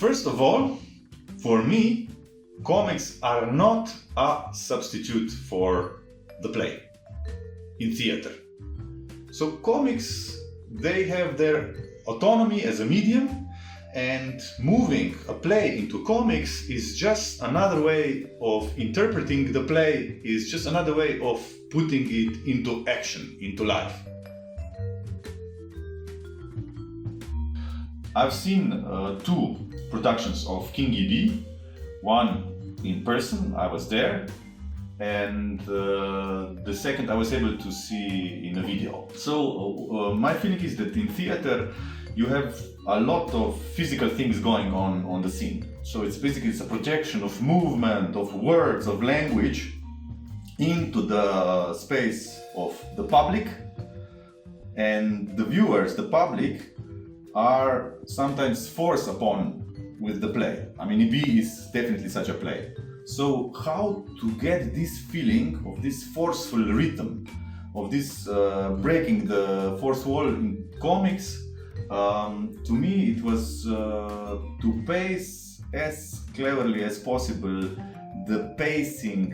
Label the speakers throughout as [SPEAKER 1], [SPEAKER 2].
[SPEAKER 1] First of all, for me, comics are not a substitute for the play in theater. So comics, they have their autonomy as a medium, and moving a play into comics is just another way of interpreting the play, is just another way of putting it into action, into life. I've seen two productions of King Ubu, one in person, I was there, and the second I was able to see in a video. So my feeling is that in theater you have a lot of physical things going on the scene. So it's a projection of movement, of words, of language into the space of the public, and the viewers, the public, are sometimes forced upon with the play. I mean, Ubu is definitely such a play. So how to get this feeling of this forceful rhythm, of this breaking the fourth wall in comics, to me it was to pace as cleverly as possible the pacing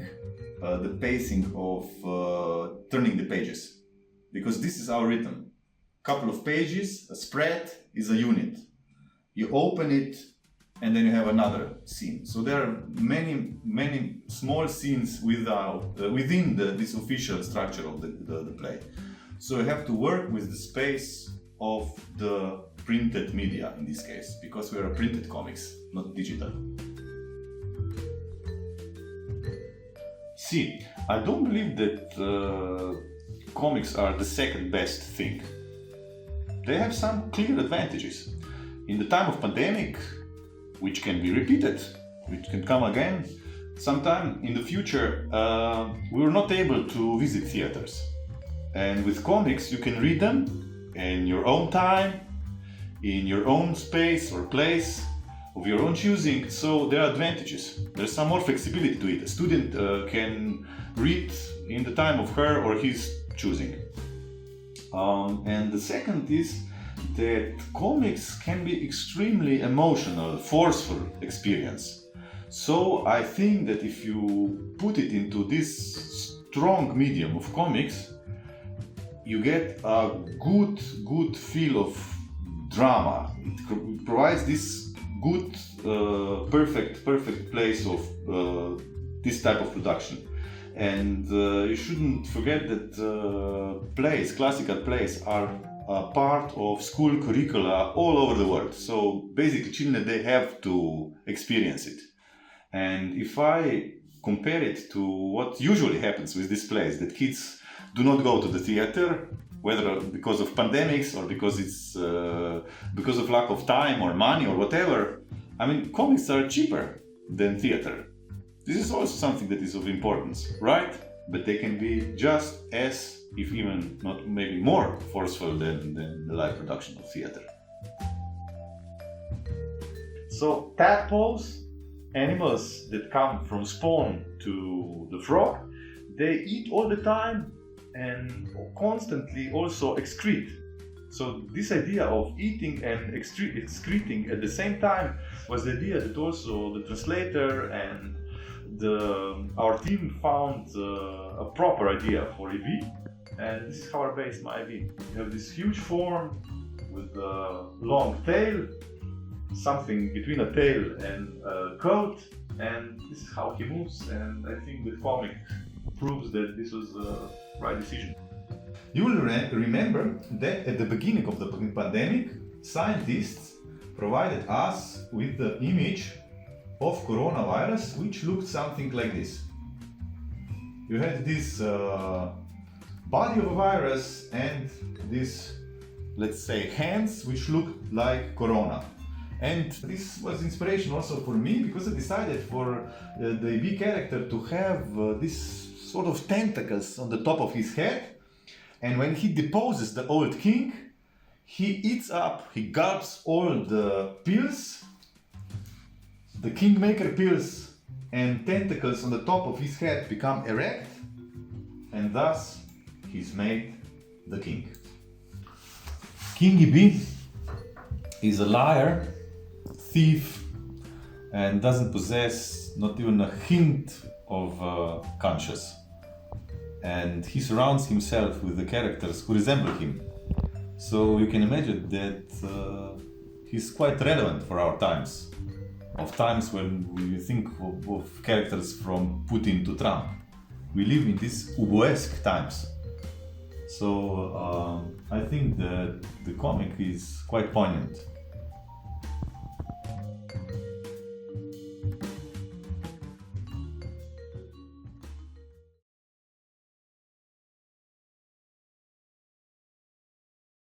[SPEAKER 1] of turning the pages, because this is our rhythm. Couple of pages, a spread is a unit. You open it and then you have another scene. So there are many small scenes within this official structure of the play. So you have to work with the space of the printed media in this case, because we are printed comics, not digital. See, I don't believe that comics are the second best thing. They have some clear advantages. In the time of pandemic, which can be repeated, which can come again sometime in the future, we were not able to visit theaters. And with comics, you can read them in your own time, in your own space or place of your own choosing. So there are advantages. There's some more flexibility to it. A student can read in the time of her or his choosing. And the second is that comics can be extremely emotional, forceful experience. So I think that if you put it into this strong medium of comics, you get a good feel of drama. It provides this good, perfect place of this type of production. And you shouldn't forget that classical plays are a part of school curricula all over the world. So basically children, they have to experience it. And if I compare it to what usually happens with these plays, that kids do not go to the theater, whether because of pandemics or because it's because of lack of time or money or whatever, I mean, comics are cheaper than theater. This is also something that is of importance, right? But they can be just as, if even not maybe more forceful than the live production of theater. So tadpoles, animals that come from spawn to the frog, they eat all the time and constantly also excrete. So this idea of eating and excreting at the same time was the idea that also the translator and our team found a proper idea for Ubu, and this is how I based my Ubu. You have this huge form with a long tail, something between a tail and a coat, and this is how he moves, and I think the comic proves that this was the right decision. You will remember that at the beginning of the pandemic, scientists provided us with the image of coronavirus, which looked something like this. You had this body of a virus and this, let's say, hands which looked like corona. And this was inspiration also for me, because I decided for the Ubu character to have this sort of tentacles on the top of his head, and when he deposes the old king, he eats up, he gulps all the pills, the kingmaker pills, and tentacles on the top of his head become erect, and thus he's made the king. King Ubu is a liar, thief, and doesn't possess not even a hint of conscience. And he surrounds himself with the characters who resemble him. So you can imagine that he's quite relevant for our times, of times when we think of characters from Putin to Trump. We live in these Ubuesque times. So I think that the comic is quite poignant.